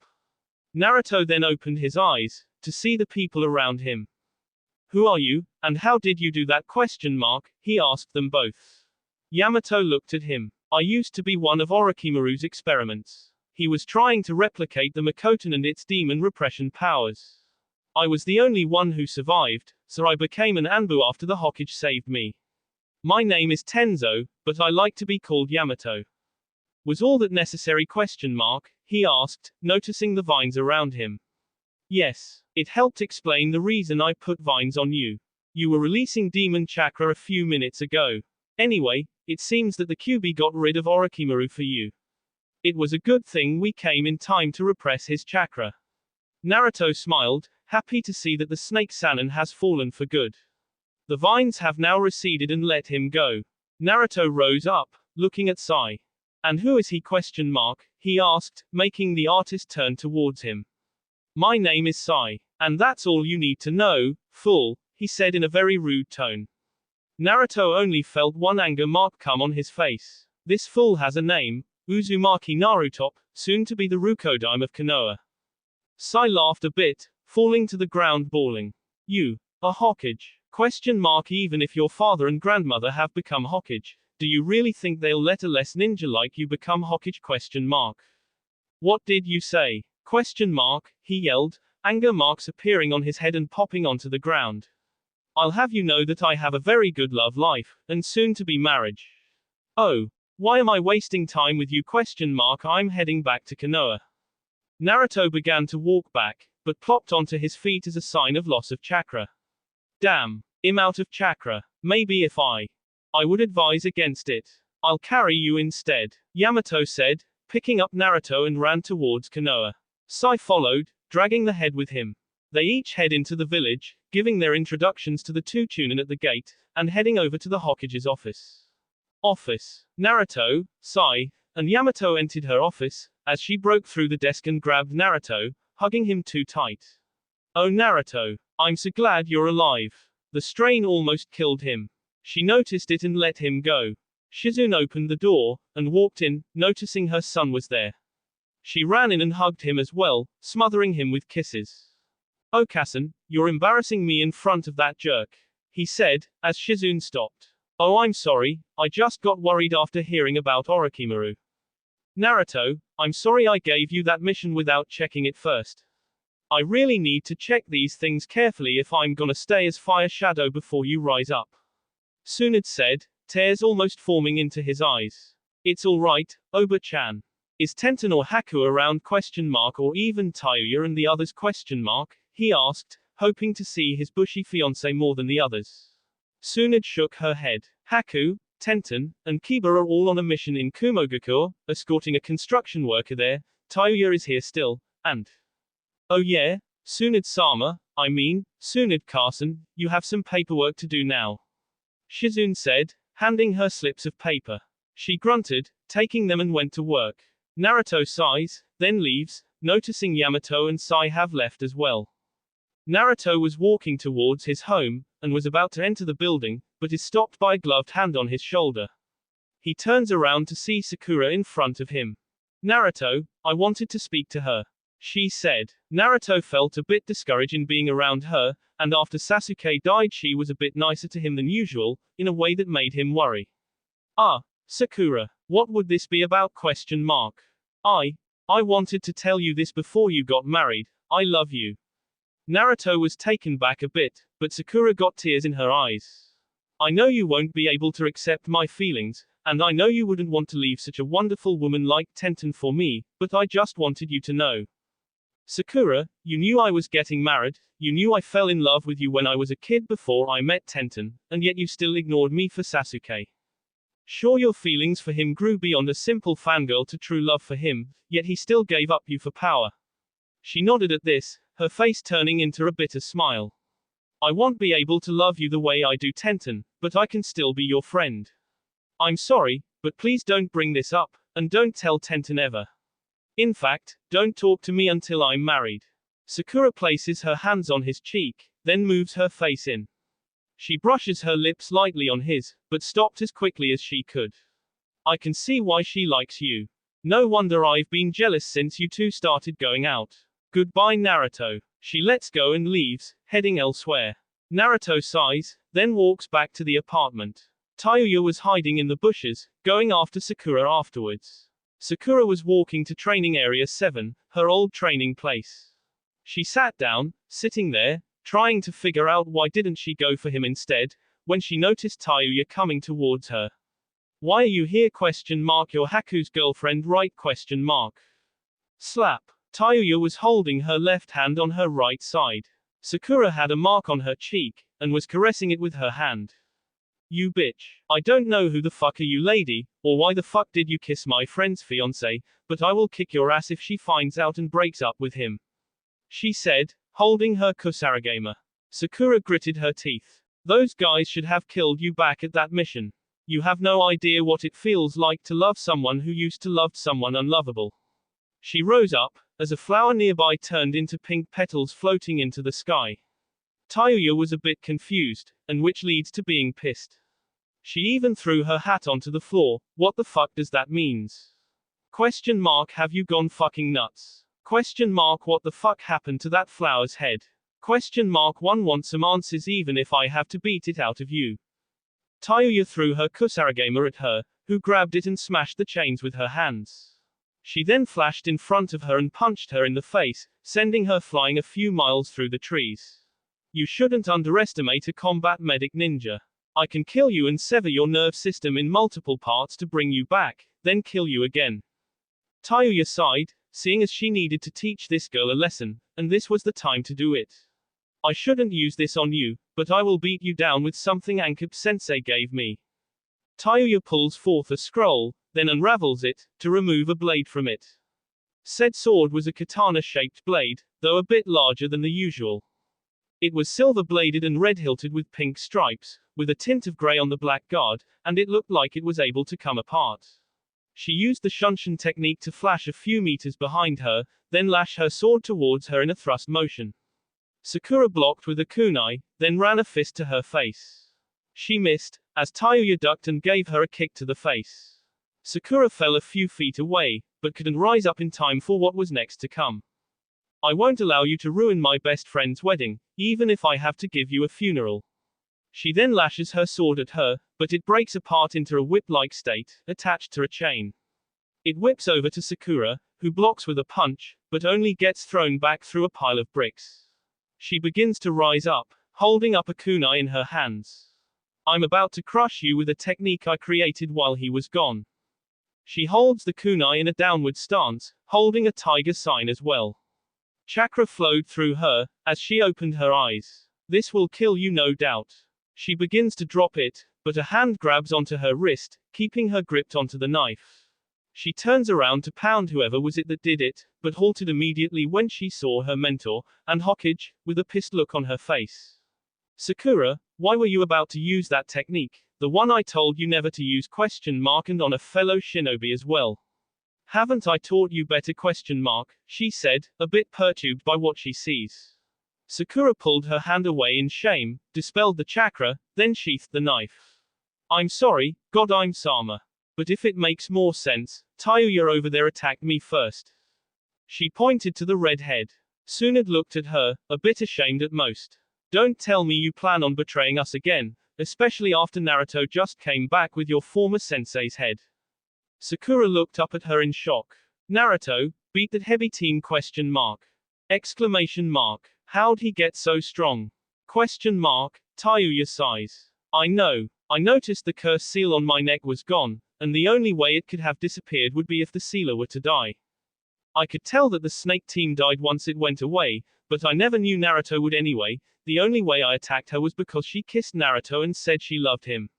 Naruto then opened his eyes, to see the people around him. Who are you, and how did you do that? He asked them both. Yamato looked at him. I used to be one of Orochimaru's experiments. He was trying to replicate the Makoten and its demon repression powers. I was the only one who survived, so I became an Anbu after the Hokage saved me. My name is Tenzo, but I like to be called Yamato. Was all that necessary? He asked, noticing the vines around him. Yes, it helped explain the reason I put vines on you. You were releasing demon chakra a few minutes ago. Anyway, it seems that the Kyuubi got rid of Orochimaru for you. It was a good thing we came in time to repress his chakra. Naruto smiled, happy to see that the snake Sannin has fallen for good. The vines have now receded and let him go. Naruto rose up, looking at Sai. And who is he? He asked, making the artist turn towards him. My name is Sai. And that's all you need to know, fool, he said in a very rude tone. Naruto only felt one anger mark come on his face. This fool has a name, Uzumaki Naruto, soon to be the Rukodaime of Konoha. Sai laughed a bit, falling to the ground bawling. You, a Hokage? Even if your father and grandmother have become Hokage, do you really think they'll let a less ninja like you become Hokage? What did you say? He yelled, anger marks appearing on his head and popping onto the ground. I'll have you know that I have a very good love life, and soon to be marriage. Oh, why am I wasting time with you? I'm heading back to Konoha. Naruto began to walk back, but plopped onto his feet as a sign of loss of chakra. Damn, I'm out of chakra. Maybe if I would advise against it. I'll carry you instead, Yamato said, picking up Naruto and ran towards Konoha. Sai followed, dragging the head with him. They each head into the village, giving their introductions to the 2 Chunin at the gate, and heading over to the Hokage's office. Naruto, Sai, and Yamato entered her office, as she broke through the desk and grabbed Naruto, hugging him too tight. Oh Naruto, I'm so glad you're alive. The strain almost killed him. She noticed it and let him go. Shizune opened the door, and walked in, noticing her son was there. She ran in and hugged him as well, smothering him with kisses. Okasan, you're embarrassing me in front of that jerk, he said, as Shizune stopped. Oh, I'm sorry, I just got worried after hearing about Orochimaru. Naruto, I'm sorry I gave you that mission without checking it first. I really need to check these things carefully if I'm gonna stay as Fire Shadow before you rise up. Tsunade said, tears almost forming into his eyes. It's alright, Oba-chan. Is Tenten or Haku around ? Or even Tayuya and the others ? He asked, hoping to see his bushy fiancé more than the others. Tsunade shook her head. Haku, Tenten, and Kiba are all on a mission in Kumogakure, escorting a construction worker there. Tayuya is here still, and... Oh yeah? Tsunade-sama, I mean, Tsunade-Carson, you have some paperwork to do now. Shizune said, handing her slips of paper. She grunted, taking them and went to work. Naruto sighs, then leaves, noticing Yamato and Sai have left as well. Naruto was walking towards his home, and was about to enter the building, but is stopped by a gloved hand on his shoulder. He turns around to see Sakura in front of him. Naruto, I wanted to speak to her, she said. Naruto felt a bit discouraged in being around her, and after Sasuke died she was a bit nicer to him than usual, in a way that made him worry. Ah, Sakura, what would this be about ? I wanted to tell you this before you got married, I love you. Naruto was taken back a bit, but Sakura got tears in her eyes. I know you won't be able to accept my feelings, and I know you wouldn't want to leave such a wonderful woman like Tenten for me, but I just wanted you to know. Sakura, you knew I was getting married, you knew I fell in love with you when I was a kid before I met Tenten, and yet you still ignored me for Sasuke. Sure, your feelings for him grew beyond a simple fangirl to true love for him, yet he still gave up you for power. She nodded at this, her face turning into a bitter smile. I won't be able to love you the way I do Tenten, but I can still be your friend. I'm sorry, but please don't bring this up, and don't tell Tenten ever. In fact, don't talk to me until I'm married. Sakura places her hands on his cheek, then moves her face in. She brushes her lips lightly on his, but stopped as quickly as she could. I can see why she likes you. No wonder I've been jealous since you two started going out. Goodbye, Naruto. She lets go and leaves, heading elsewhere. Naruto sighs, then walks back to the apartment. Tayuya was hiding in the bushes, going after Sakura afterwards. Sakura was walking to Training Area 7, her old training place. She sat down, sitting there, trying to figure out why didn't she go for him instead, when she noticed Tayuya coming towards her. Why are you here ? You're Haku's girlfriend, right ? Slap. Tayuya was holding her left hand on her right side. Sakura had a mark on her cheek, and was caressing it with her hand. You bitch. I don't know who the fuck are you, lady, or why the fuck did you kiss my friend's fiancé, but I will kick your ass if she finds out and breaks up with him. She said, holding her kusarigama. Sakura gritted her teeth. Those guys should have killed you back at that mission. You have no idea what it feels like to love someone who used to love someone unlovable. She rose up, as a flower nearby turned into pink petals floating into the sky. Tayuya was a bit confused, and which leads to being pissed. She even threw her hat onto the floor. What the fuck does that means? ? Have you gone fucking nuts? ? What the fuck happened to that flower's head? ? One wants some answers even if I have to beat it out of you. Tayuya threw her kusarigama at her, who grabbed it and smashed the chains with her hands. She then flashed in front of her and punched her in the face, sending her flying a few miles through the trees. You shouldn't underestimate a combat medic ninja. I can kill you and sever your nerve system in multiple parts to bring you back, then kill you again. Tayuya sighed, seeing as she needed to teach this girl a lesson, and this was the time to do it. I shouldn't use this on you, but I will beat you down with something Ankip-sensei gave me. Tayuya pulls forth a scroll, then unravels it, to remove a blade from it. Said sword was a katana-shaped blade, though a bit larger than the usual. It was silver-bladed and red-hilted with pink stripes, with a tint of gray on the black guard, and it looked like it was able to come apart. She used the shunshin technique to flash a few meters behind her, then lash her sword towards her in a thrust motion. Sakura blocked with a kunai, then ran a fist to her face. She missed, as Tayuya ducked and gave her a kick to the face. Sakura fell a few feet away, but couldn't rise up in time for what was next to come. I won't allow you to ruin my best friend's wedding, even if I have to give you a funeral. She then lashes her sword at her, but it breaks apart into a whip-like state, attached to a chain. It whips over to Sakura, who blocks with a punch, but only gets thrown back through a pile of bricks. She begins to rise up, holding up a kunai in her hands. I'm about to crush you with a technique I created while he was gone. She holds the kunai in a downward stance, holding a tiger sign as well. Chakra flowed through her, as she opened her eyes. This will kill you, no doubt. She begins to drop it, but a hand grabs onto her wrist, keeping her gripped onto the knife. She turns around to pound whoever was it that did it, but halted immediately when she saw her mentor, and Hokage, with a pissed look on her face. Sakura, why were you about to use that technique? The one I told you never to use ? And on a fellow shinobi as well. Haven't I taught you better ? She said, a bit perturbed by what she sees. Sakura pulled her hand away in shame, dispelled the chakra, then sheathed the knife. I'm sorry, God, I'm Sama. But if it makes more sense, Tayuya over there attacked me first. She pointed to the red head. Tsunade looked at her, a bit ashamed at most. Don't tell me you plan on betraying us again, especially after Naruto just came back with your former sensei's head. Sakura looked up at her in shock. Naruto, beat that heavy team ? Exclamation mark. How'd he get so strong? ? Tayuya sighs. I know. I noticed the curse seal on my neck was gone, and the only way it could have disappeared would be if the sealer were to die. I could tell that the snake team died once it went away, but I never knew Naruto would anyway. The only way I attacked her was because she kissed Naruto and said she loved him.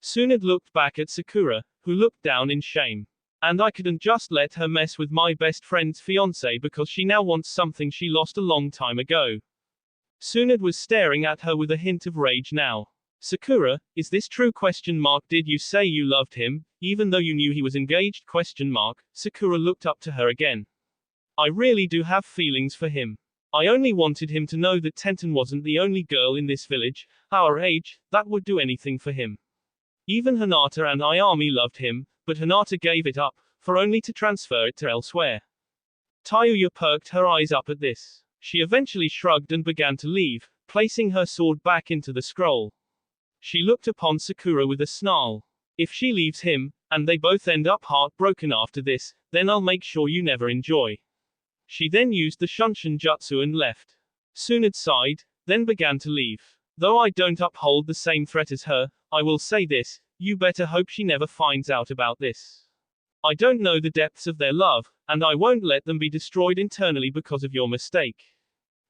Tsunade looked back at Sakura, who looked down in shame. And I couldn't just let her mess with my best friend's fiancé because she now wants something she lost a long time ago. Tsunade was staring at her with a hint of rage now. Sakura, is this true ? Did you say you loved him, even though you knew he was engaged ? Sakura looked up to her again. I really do have feelings for him. I only wanted him to know that Tenten wasn't the only girl in this village, our age, that would do anything for him. Even Hinata and Ayami loved him, but Hinata gave it up, for only to transfer it to elsewhere. Tayuya perked her eyes up at this. She eventually shrugged and began to leave, placing her sword back into the scroll. She looked upon Sakura with a snarl. If she leaves him, and they both end up heartbroken after this, then I'll make sure you never enjoy. She then used the Shunshin Jutsu and left. Tsunade sighed, then began to leave. Though I don't uphold the same threat as her, I will say this, you better hope she never finds out about this. I don't know the depths of their love, and I won't let them be destroyed internally because of your mistake.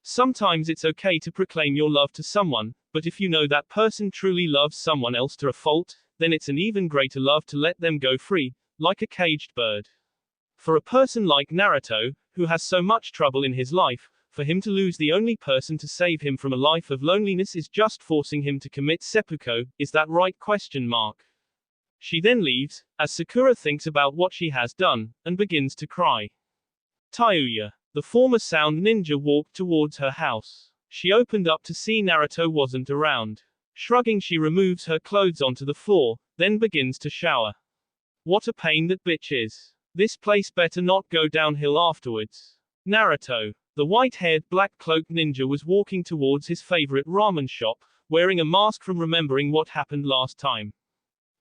Sometimes it's okay to proclaim your love to someone, but if you know that person truly loves someone else to a fault, then it's an even greater love to let them go free, like a caged bird. For a person like Naruto, who has so much trouble in his life, for him to lose the only person to save him from a life of loneliness is just forcing him to commit seppuku, is that right ? She then leaves, as Sakura thinks about what she has done, and begins to cry. Tayuya, the former sound ninja, walked towards her house. She opened up to see Naruto wasn't around. Shrugging, she removes her clothes onto the floor, then begins to shower. What a pain that bitch is. This place better not go downhill afterwards. Naruto, the white-haired black-cloaked ninja, was walking towards his favorite ramen shop, wearing a mask from remembering what happened last time.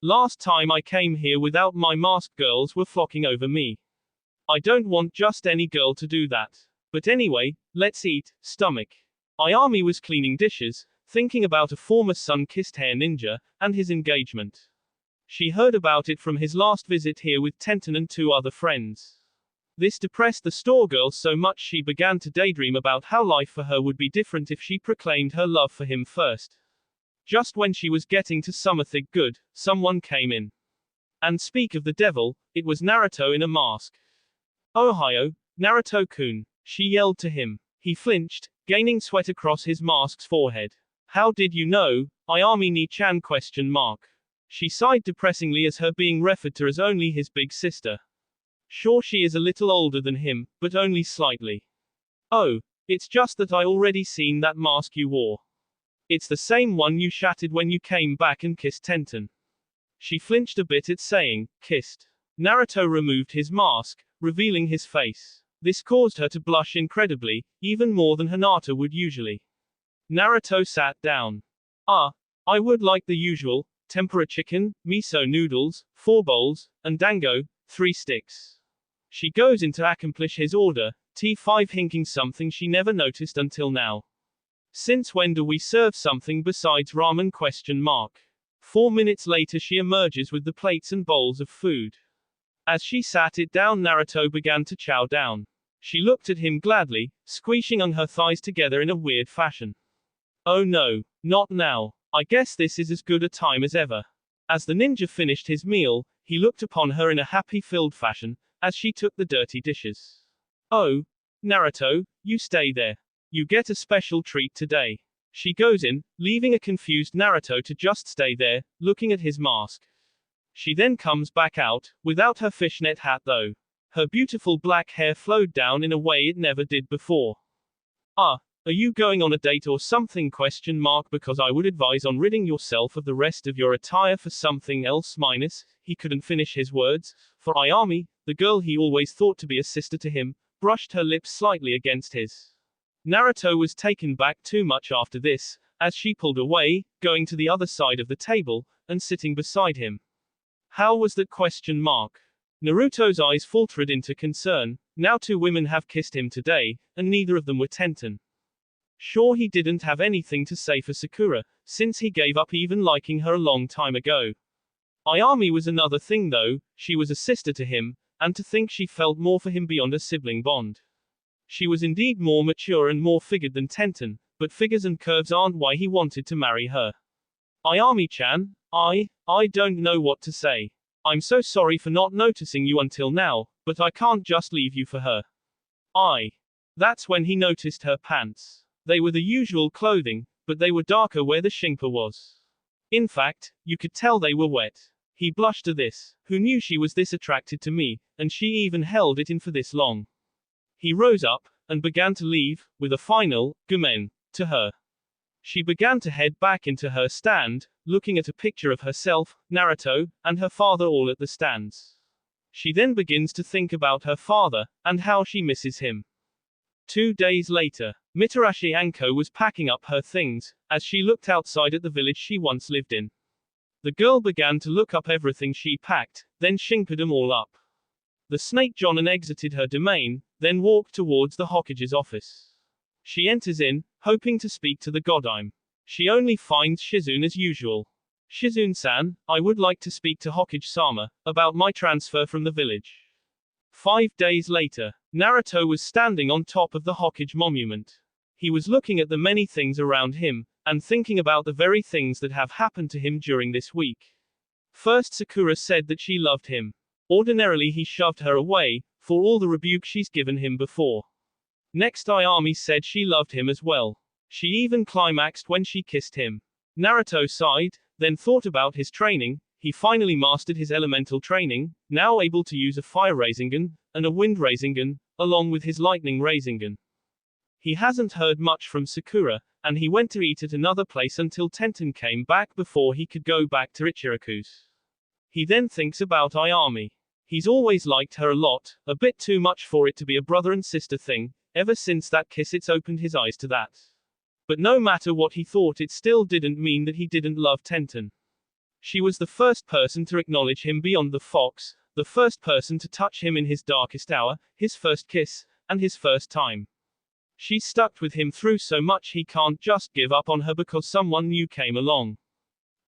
Last time I came here without my mask, girls were flocking over me. I don't want just any girl to do that. But anyway, let's eat, stomach. Ayami was cleaning dishes, thinking about a former sun-kissed hair ninja, and his engagement. She heard about it from his last visit here with Tenten and 2 other friends. This depressed the store girl so much she began to daydream about how life for her would be different if she proclaimed her love for him first. Just when she was getting to something good, someone came in. And speak of the devil, it was Naruto in a mask. Ohio, Naruto-kun, she yelled to him. He flinched, gaining sweat across his mask's forehead. How did you know, Ayami ni-chan ? She sighed depressingly as her being referred to as only his big sister. Sure, she is a little older than him, but only slightly. Oh, it's just that I already seen that mask you wore. It's the same one you shattered when you came back and kissed Tenten. She flinched a bit at saying, kissed. Naruto removed his mask, revealing his face. This caused her to blush incredibly, even more than Hinata would usually. Naruto sat down. I would like the usual, tempura chicken, miso noodles, 4 bowls, and dango, 3 sticks. She goes in to accomplish his order, T5 hinking something she never noticed until now. Since when do we serve something besides ramen? 4 minutes later she emerges with the plates and bowls of food. As she sat it down, Naruto began to chow down. She looked at him gladly, squeezing her thighs together in a weird fashion. Oh no, not now. I guess this is as good a time as ever. As the ninja finished his meal, he looked upon her in a happy-filled fashion, as she took the dirty dishes. Oh, Naruto, you stay there. You get a special treat today. She goes in, leaving a confused Naruto to just stay there, looking at his mask. She then comes back out, without her fishnet hat though. Her beautiful black hair flowed down in a way it never did before. Are you going on a date or something? Because I would advise on ridding yourself of the rest of your attire for something else. He couldn't finish his words, for Ayami, the girl he always thought to be a sister to him, brushed her lips slightly against his. Naruto was taken back too much after this, as she pulled away, going to the other side of the table, and sitting beside him. How was that? Naruto's eyes faltered into concern. Now 2 women have kissed him today, and neither of them were Tenten. Sure, he didn't have anything to say for Sakura, since he gave up even liking her a long time ago. Ayami was another thing though, she was a sister to him, and to think she felt more for him beyond a sibling bond. She was indeed more mature and more figured than Tenten, but figures and curves aren't why he wanted to marry her. Ayami-chan, I don't know what to say. I'm so sorry for not noticing you until now, but I can't just leave you for her. That's when he noticed her pants. They were the usual clothing, but they were darker where the shingpa was. In fact, you could tell they were wet. He blushed at this. Who knew she was this attracted to me, and she even held it in for this long. He rose up, and began to leave, with a final, gomen, to her. She began to head back into her stand, looking at a picture of herself, Naruto, and her father all at the stands. She then begins to think about her father, and how she misses him. 2 days later, Mitarashi Anko was packing up her things, as she looked outside at the village she once lived in. The girl began to look up everything she packed, then shingped them all up. The snake Jonin exited her domain, then walked towards the Hokage's office. She enters in, hoping to speak to the Godime. She only finds Shizune as usual. Shizune-san, I would like to speak to Hokage-sama, about my transfer from the village. 5 days later, Naruto was standing on top of the Hokage monument. He was looking at the many things around him, and thinking about the very things that have happened to him during this week. First, Sakura said that she loved him. Ordinarily he shoved her away, for all the rebuke she's given him before. Next, Ayami said she loved him as well. She even climaxed when she kissed him. Naruto sighed, then thought about his training. He finally mastered his elemental training, now able to use a fire Rasengan, and a wind Rasengan, along with his lightning Rasengan. He hasn't heard much from Sakura, and he went to eat at another place until Tenten came back before he could go back to Ichiraku's. He then thinks about Ayami. He's always liked her a lot, a bit too much for it to be a brother and sister thing. Ever since that kiss it's opened his eyes to that. But no matter what he thought, it still didn't mean that he didn't love Tenten. She was the first person to acknowledge him beyond the fox, the first person to touch him in his darkest hour, his first kiss, and his first time. She's stuck with him through so much he can't just give up on her because someone new came along.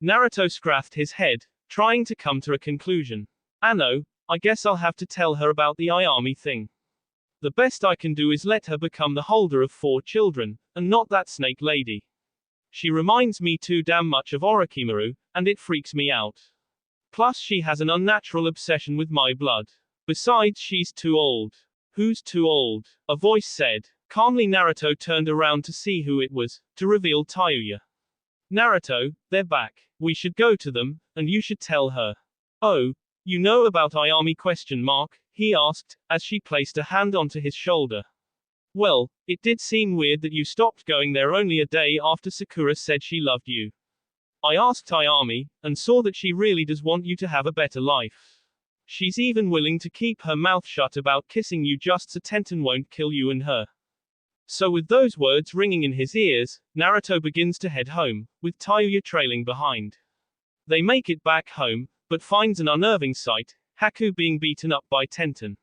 Naruto scratched his head, trying to come to a conclusion. Anno, I guess I'll have to tell her about the Ayami thing. The best I can do is let her become the holder of 4 children, and not that snake lady. She reminds me too damn much of Orochimaru, and it freaks me out. Plus she has an unnatural obsession with my blood. Besides, she's too old. Who's too old? A voice said. Calmly Naruto turned around to see who it was, to reveal Tayuya. Naruto, they're back. We should go to them, and you should tell her. Oh, you know about Ayami? He asked, as she placed a hand onto his shoulder. Well, it did seem weird that you stopped going there only a day after Sakura said she loved you. I asked Ayami, and saw that she really does want you to have a better life. She's even willing to keep her mouth shut about kissing you just so Tenten won't kill you and her. So with those words ringing in his ears, Naruto begins to head home, with Tayuya trailing behind. They make it back home, but finds an unnerving sight, Haku being beaten up by Tenten.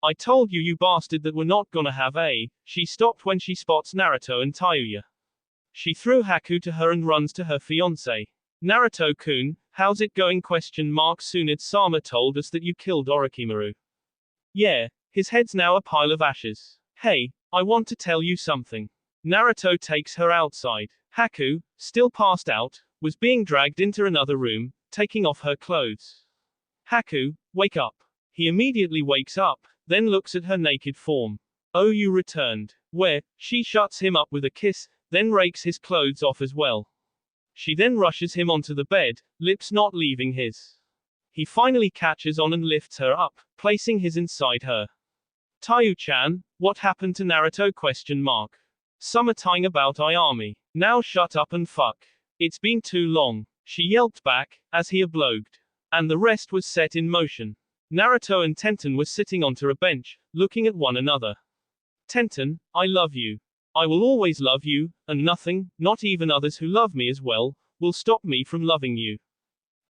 I told you, you bastard, that we're not gonna have a. She stopped when she spots Naruto and Tayuya. She threw Haku to her and runs to her fiancé. Naruto-kun, how's it going? Tsunade-sama told us that you killed Orochimaru. Yeah, his head's now a pile of ashes. Hey, I want to tell you something. Naruto takes her outside. Haku, still passed out, was being dragged into another room, taking off her clothes. Haku, wake up. He immediately wakes up, then looks at her naked form. Oh, you returned. Where? She shuts him up with a kiss, then rakes his clothes off as well. She then rushes him onto the bed, lips not leaving his. He finally catches on and lifts her up, placing his inside her. Tayu-chan, what happened to Naruto? Summertime about Ayami. Now shut up and fuck. It's been too long. She yelped back, as he obloged. And the rest was set in motion. Naruto and Tenten were sitting onto a bench, looking at one another. Tenten, I love you. I will always love you, and nothing, not even others who love me as well, will stop me from loving you.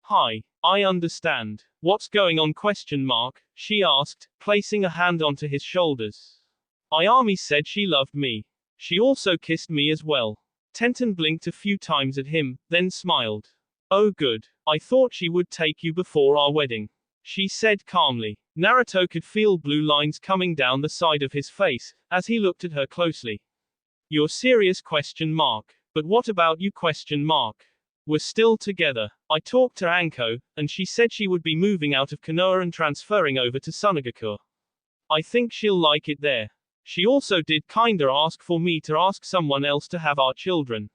Hi, I understand. What's going on? She asked, placing a hand onto his shoulders. Ayami said she loved me. She also kissed me as well. Tenten blinked a few times at him, then smiled. Oh good. I thought she would take you before our wedding. She said calmly. Naruto could feel blue lines coming down the side of his face, as he looked at her closely. You're serious? But what about you? We're still together. I talked to Anko, and she said she would be moving out of Konoha and transferring over to Sunagakure. I think she'll like it there. She also did kinda ask for me to ask someone else to have our children.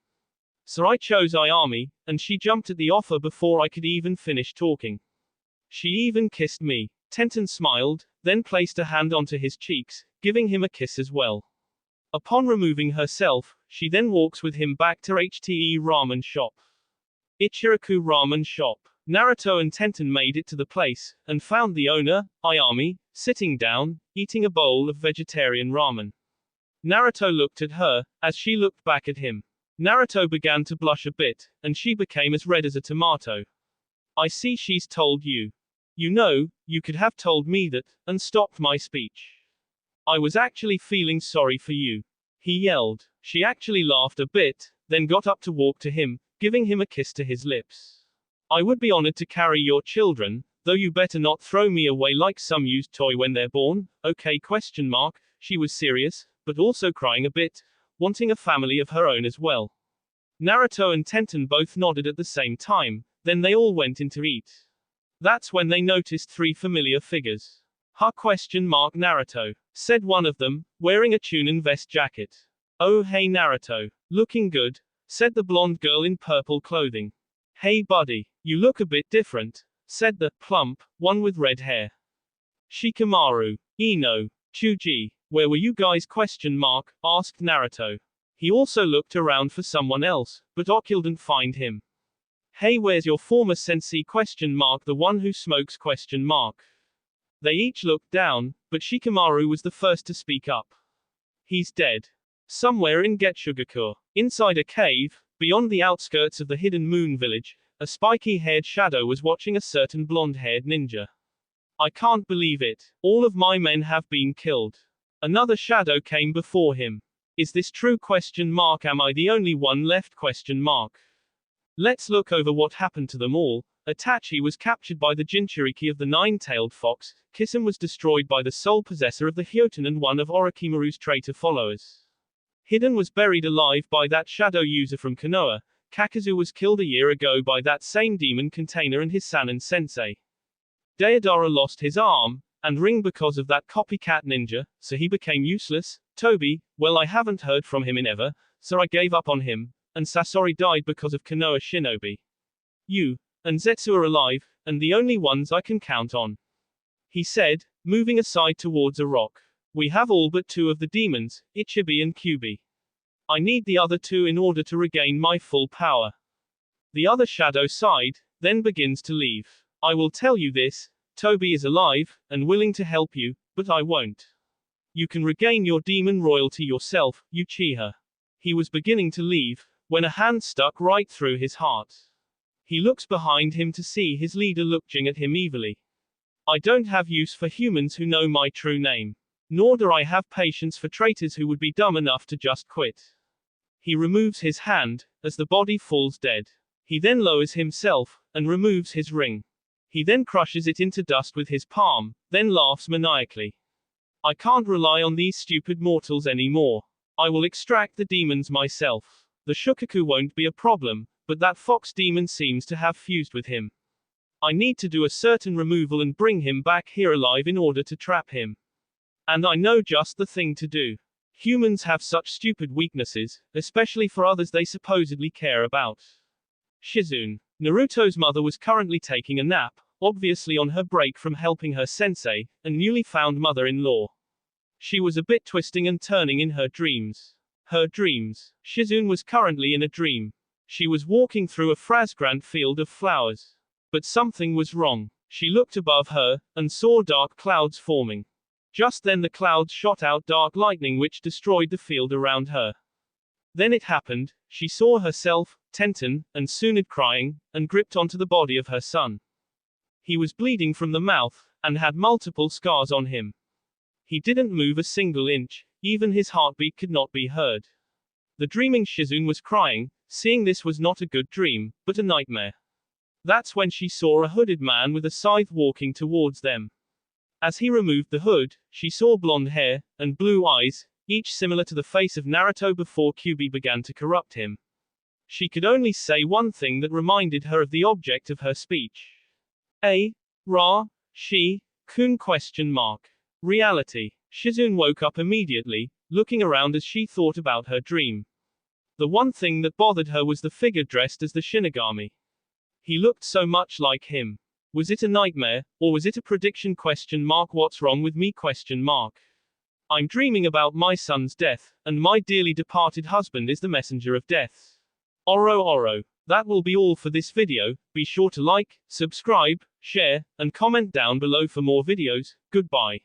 So I chose Ayami, and she jumped at the offer before I could even finish talking. She even kissed me. Tenten smiled, then placed a hand onto his cheeks, giving him a kiss as well. Upon removing herself, she then walks with him back to HTE Ramen Shop. Ichiraku Ramen Shop. Naruto and Tenten made it to the place, and found the owner, Ayami, sitting down, eating a bowl of vegetarian ramen. Naruto looked at her, as she looked back at him. Naruto began to blush a bit, and she became as red as a tomato. I see she's told you. You know, you could have told me that, and stopped my speech. I was actually feeling sorry for you. He yelled. She actually laughed a bit, then got up to walk to him, giving him a kiss to his lips. I would be honored to carry your children, though you better not throw me away like some used toy when they're born, okay? She was serious, but also crying a bit, wanting a family of her own as well. Naruto and Tenten both nodded at the same time, then they all went in to eat. That's when they noticed three familiar figures. Naruto, said one of them, wearing a Chunin vest jacket. Oh hey Naruto. Looking good, said the blonde girl in purple clothing. Hey buddy, you look a bit different, said the plump one with red hair. Shikamaru, Ino, Chuji, where were you guys? Asked Naruto. He also looked around for someone else, but couldn't find him. Hey, where's your former sensei? The one who smokes? They each looked down, but Shikamaru was the first to speak up. He's dead. Somewhere in Getsugakure. Inside a cave, beyond the outskirts of the hidden moon village, a spiky-haired shadow was watching a certain blonde-haired ninja. I can't believe it. All of my men have been killed. Another shadow came before him. Is this true? Am I the only one left? Let's look over what happened to them all. Itachi was captured by the Jinchuriki of the nine-tailed fox, Kisame was destroyed by the sole possessor of the Hyoten and one of Orochimaru's traitor followers. Hiden was buried alive by that shadow user from Konoha, Kakazu was killed a year ago by that same demon container and his Sanin sensei. Deidara lost his arm, and ring because of that copycat ninja, so he became useless. Toby, well I haven't heard from him in ever, so I gave up on him, and Sasori died because of Konoha shinobi. You and Zetsu are alive, and the only ones I can count on. He said, moving aside towards a rock. We have all but two of the demons, Ichibi and Kyubi. I need the other two in order to regain my full power. The other shadow sighed, then begins to leave. I will tell you this, Toby is alive, and willing to help you, but I won't. You can regain your demon royalty yourself, Uchiha. He was beginning to leave, when a hand stuck right through his heart. He looks behind him to see his leader looking at him evilly. I don't have use for humans who know my true name. Nor do I have patience for traitors who would be dumb enough to just quit. He removes his hand, as the body falls dead. He then lowers himself, and removes his ring. He then crushes it into dust with his palm, then laughs maniacally. I can't rely on these stupid mortals anymore. I will extract the demons myself. The Shukaku won't be a problem, but that fox demon seems to have fused with him. I need to do a certain removal and bring him back here alive in order to trap him. And I know just the thing to do. Humans have such stupid weaknesses, especially for others they supposedly care about. Shizune. Naruto's mother was currently taking a nap, obviously on her break from helping her sensei, and newly found mother-in-law. She was a bit twisting and turning in her dreams. Her dreams. Shizune was currently in a dream. She was walking through a fragrant field of flowers. But something was wrong. She looked above her, and saw dark clouds forming. Just then the clouds shot out dark lightning which destroyed the field around her. Then it happened, she saw herself, Tenten, and Tsunade crying, and gripped onto the body of her son. He was bleeding from the mouth, and had multiple scars on him. He didn't move a single inch, even his heartbeat could not be heard. The dreaming Shizune was crying, seeing this was not a good dream, but a nightmare. That's when she saw a hooded man with a scythe walking towards them. As he removed the hood, she saw blonde hair, and blue eyes, each similar to the face of Naruto before Kyuubi began to corrupt him. She could only say one thing that reminded her of the object of her speech. Kun question mark. Reality. Shizune woke up immediately, looking around as she thought about her dream. The one thing that bothered her was the figure dressed as the Shinigami. He looked so much like him. Was it a nightmare, or was it a prediction question mark? What's wrong with me question mark? I'm dreaming about my son's death, and my dearly departed husband is the messenger of death. Oro Oro. That will be all for this video. Be sure to like, subscribe, share, and comment down below for more videos. Goodbye.